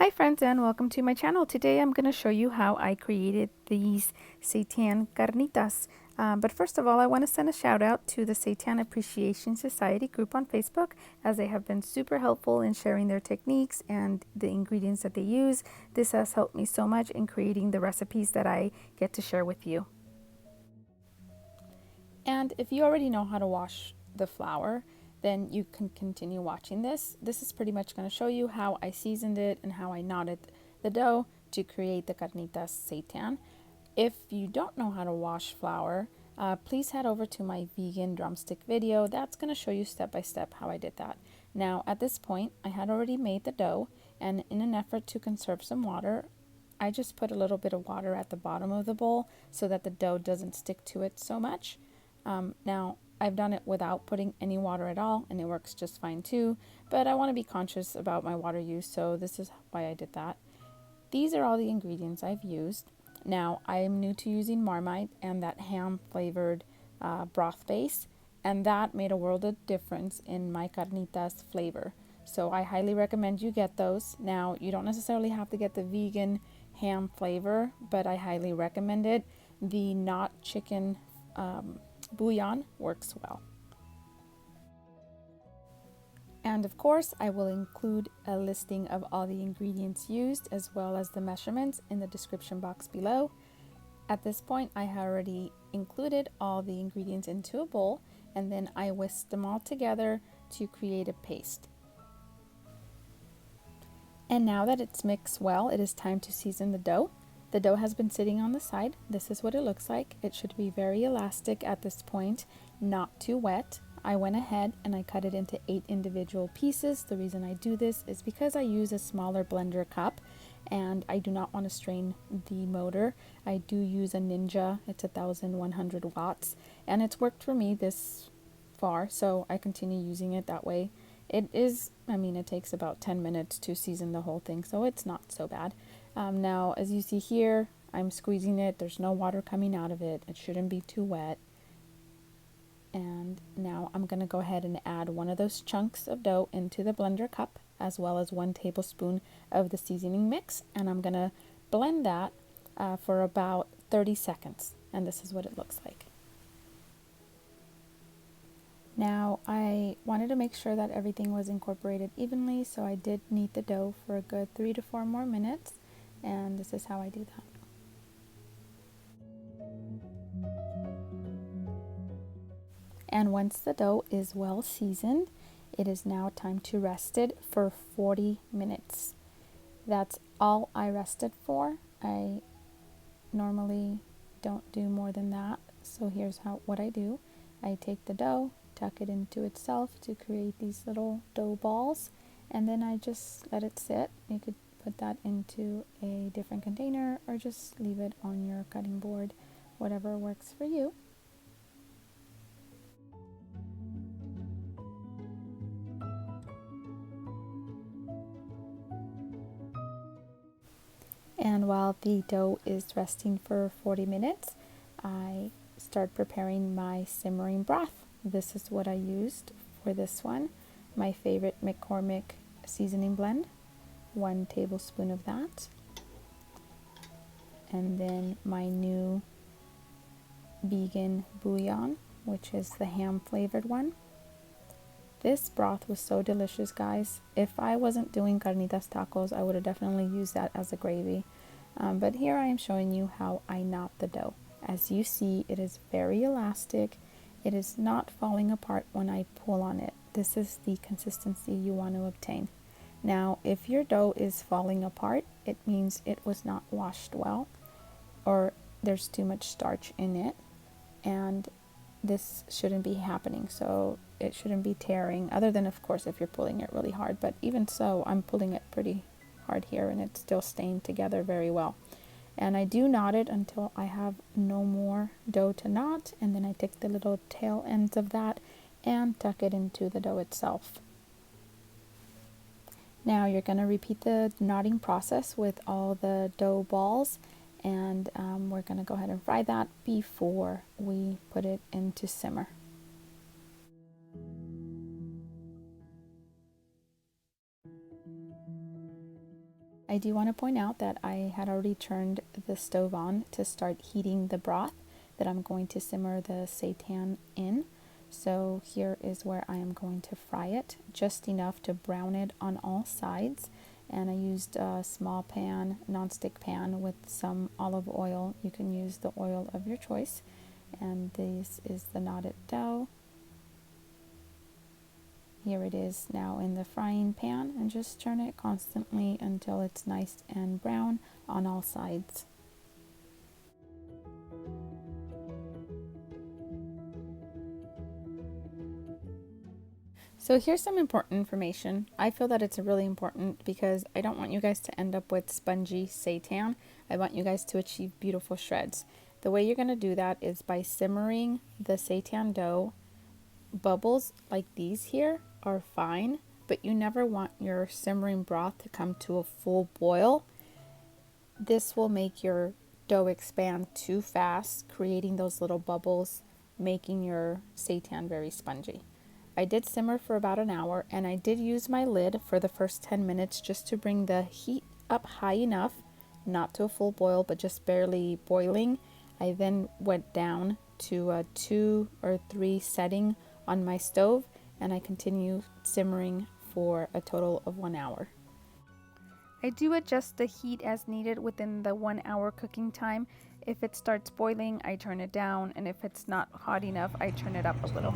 Hi friends, and welcome to my channel. Today I'm going to show you how I created these Seitan carnitas. But first of all, I want to send a shout out to the Seitan Appreciation Society group on Facebook, as they have been super helpful in sharing their techniques and the ingredients that they use. This has helped me so much in creating the recipes that I get to share with you. And if you already know how to wash the flour, then you can continue watching this. This is pretty much going to show you how I seasoned it and how I knotted the dough to create the carnitas seitan. If you don't know how to wash flour, please head over to my vegan drumstick video. That's going to show you step by step how I did that. Now at this point, I had already made the dough, and in an effort to conserve some water, I just put a little bit of water at the bottom of the bowl so that the dough doesn't stick to it so much. Now I've done it without putting any water at all, and it works just fine too, but I want to be conscious about my water use, so this is why I did that. These are all the ingredients I've used. Now I'm new to using marmite and that ham flavored broth base, and that made a world of difference in my carnitas flavor. So I highly recommend you get those. Now you don't necessarily have to get the vegan ham flavor, but I highly recommend it. The not chicken bouillon works well. And of course, I will include a listing of all the ingredients used as well as the measurements in the description box below. At this point, I have already included all the ingredients into a bowl, and then I whisked them all together to create a paste. And now that it's mixed well, it is time to season the dough. The dough has been sitting on the side. This is what it looks like. It should be very elastic at this point, not too wet. I went ahead and I cut it into 8 individual pieces. The reason I do this is because I use a smaller blender cup and I do not want to strain the motor. I do use a Ninja. It's 1100 watts, and it's worked for me this far, so I continue using it that way. It takes about 10 minutes to season the whole thing, so it's not so bad. Now, as you see here, I'm squeezing it. There's no water coming out of it. It shouldn't be too wet. And now I'm going to go ahead and add one of those chunks of dough into the blender cup, as well as 1 tablespoon of the seasoning mix. And I'm going to blend that for about 30 seconds. And this is what it looks like. Now, I wanted to make sure that everything was incorporated evenly, so I did knead the dough for a good 3 to 4 more minutes. And this is how I do that. And once the dough is well seasoned, it is now time to rest it for 40 minutes. That's all I rest it for. I normally don't do more than that. So here's what I do. I take the dough, tuck it into itself to create these little dough balls, and then I just let it sit. You could put that into a different container or just leave it on your cutting board, whatever works for you. And while the dough is resting for 40 minutes, I start preparing my simmering broth. This is what I used for this one. My favorite McCormick seasoning blend, 1 tablespoon of that. And then my new vegan bouillon, which is the ham flavored one. This broth was so delicious, guys. If I wasn't doing carnitas tacos, I would have definitely used that as a gravy. But here I am showing you how I knot the dough. As you see, it is very elastic. It is not falling apart when I pull on it. This is the consistency you want to obtain. Now, if your dough is falling apart, it means it was not washed well, or there's too much starch in it, and this shouldn't be happening. So it shouldn't be tearing, other than of course if you're pulling it really hard, but even so, I'm pulling it pretty hard here and it's still staying together very well. And I do knot it until I have no more dough to knot, and then I take the little tail ends of that and tuck it into the dough itself. Now you're going to repeat the knotting process with all the dough balls, and we're going to go ahead and fry that before we put it into simmer. I do want to point out that I had already turned the stove on to start heating the broth that I'm going to simmer the seitan in. So here is where I am going to fry it, just enough to brown it on all sides. And I used a small pan, non-stick pan with some olive oil. You can use the oil of your choice. And this is the knotted dough. Here it is now in the frying pan, and just turn it constantly until it's nice and brown on all sides. So here's some important information. I feel that it's really important because I don't want you guys to end up with spongy seitan. I want you guys to achieve beautiful shreds. The way you're going to do that is by simmering the seitan dough. Bubbles like these here are fine, but you never want your simmering broth to come to a full boil. This will make your dough expand too fast, creating those little bubbles, making your seitan very spongy. I did simmer for about an hour, and I did use my lid for the first 10 minutes just to bring the heat up high enough, not to a full boil, but just barely boiling. I then went down to a 2 or 3 setting on my stove, and I continue simmering for a total of 1 hour. I do adjust the heat as needed within the 1 hour cooking time. If it starts boiling, I turn it down, and if it's not hot enough, I turn it up a little.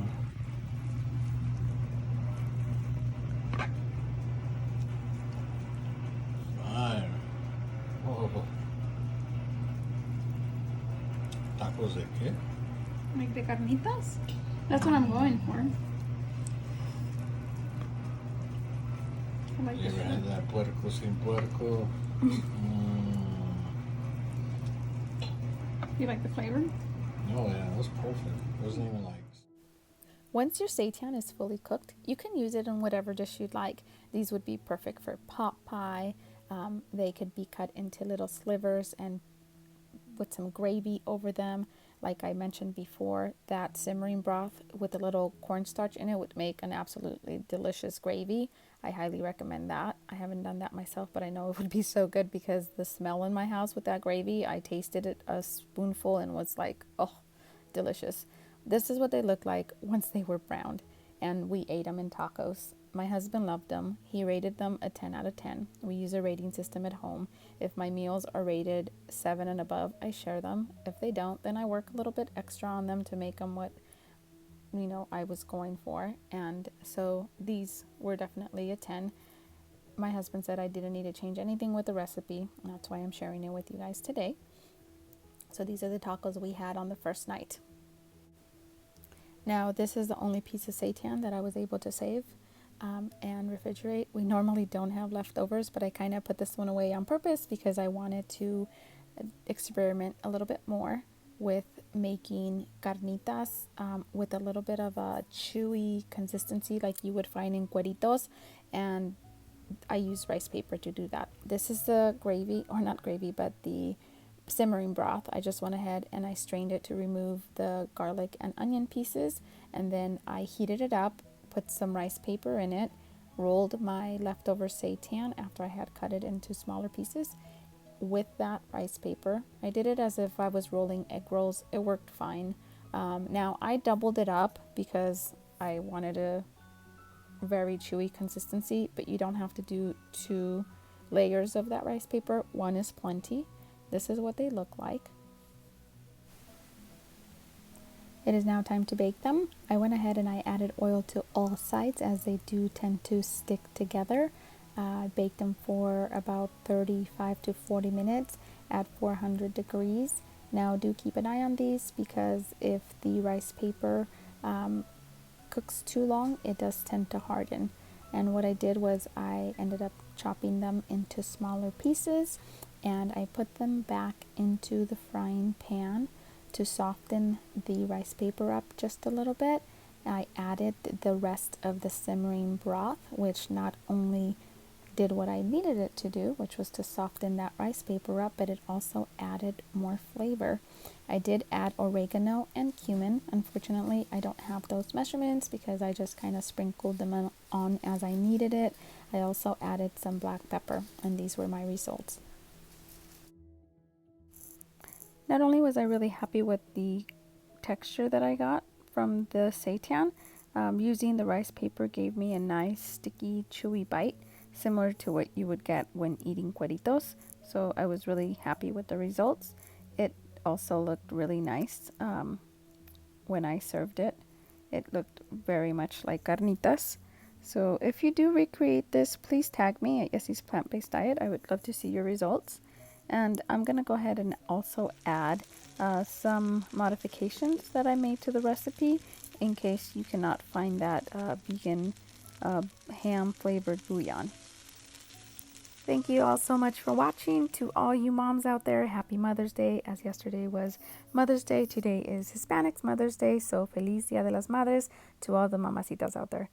¿Tacos de qué? Like the carnitas? That's what I'm going for. I like You ever had that puerco sin puerco? You like the flavor? No, yeah, it was perfect. It wasn't even like... Once your seitan is fully cooked, you can use it in whatever dish you'd like. These would be perfect for pot pie. They could be cut into little slivers and with some gravy over them. Like I mentioned before, that simmering broth with a little cornstarch in it would make an absolutely delicious gravy. I highly recommend that. I haven't done that myself, but I know it would be so good because the smell in my house with that gravy, I tasted it a spoonful and was like, oh, delicious. This is what they look like once they were browned, and we ate them in tacos. My husband loved them. He rated them a 10 out of 10. We use a rating system at home. If my meals are rated 7 and above, I share them. If they don't, then I work a little bit extra on them to make them what, I was going for. And so these were definitely a 10. My husband said I didn't need to change anything with the recipe, and that's why I'm sharing it with you guys today. So these are the tacos we had on the first night. Now, this is the only piece of seitan that I was able to save and refrigerate. We normally don't have leftovers, but I kind of put this one away on purpose because I wanted to experiment a little bit more with making carnitas with a little bit of a chewy consistency like you would find in Cueritos, and I use rice paper to do that. This is the gravy, or not gravy, but the simmering broth. I just went ahead and I strained it to remove the garlic and onion pieces, and then I heated it up, put some rice paper in it, rolled my leftover seitan after I had cut it into smaller pieces with that rice paper. I did it as if I was rolling egg rolls. It worked fine. Now I doubled it up because I wanted a very chewy consistency, but you don't have to do 2 layers of that rice paper. 1 is plenty. This is what they look like. It is now time to bake them. I went ahead and I added oil to all sides as they do tend to stick together. I baked them for about 35 to 40 minutes at 400 degrees. Now do keep an eye on these because if the rice paper cooks too long, it does tend to harden. And what I did was I ended up chopping them into smaller pieces, and I put them back into the frying pan to soften the rice paper up just a little bit. I added the rest of the simmering broth, which not only did what I needed it to do, which was to soften that rice paper up, but it also added more flavor. I did add oregano and cumin. Unfortunately, I don't have those measurements because I just kind of sprinkled them on as I needed it. I also added some black pepper, and these were my results. Not only was I really happy with the texture that I got from the seitan, using the rice paper gave me a nice sticky chewy bite, similar to what you would get when eating cueritos. So I was really happy with the results. It also looked really nice when I served it. It looked very much like carnitas. So if you do recreate this, please tag me at Yessie's Plant-Based Diet. I would love to see your results. And I'm going to go ahead and also add some modifications that I made to the recipe in case you cannot find that vegan ham flavored bouillon. Thank you all so much for watching. To all you moms out there, happy Mother's Day. As yesterday was Mother's Day, today is Hispanics Mother's Day. So feliz Dia de las Madres to all the mamacitas out there.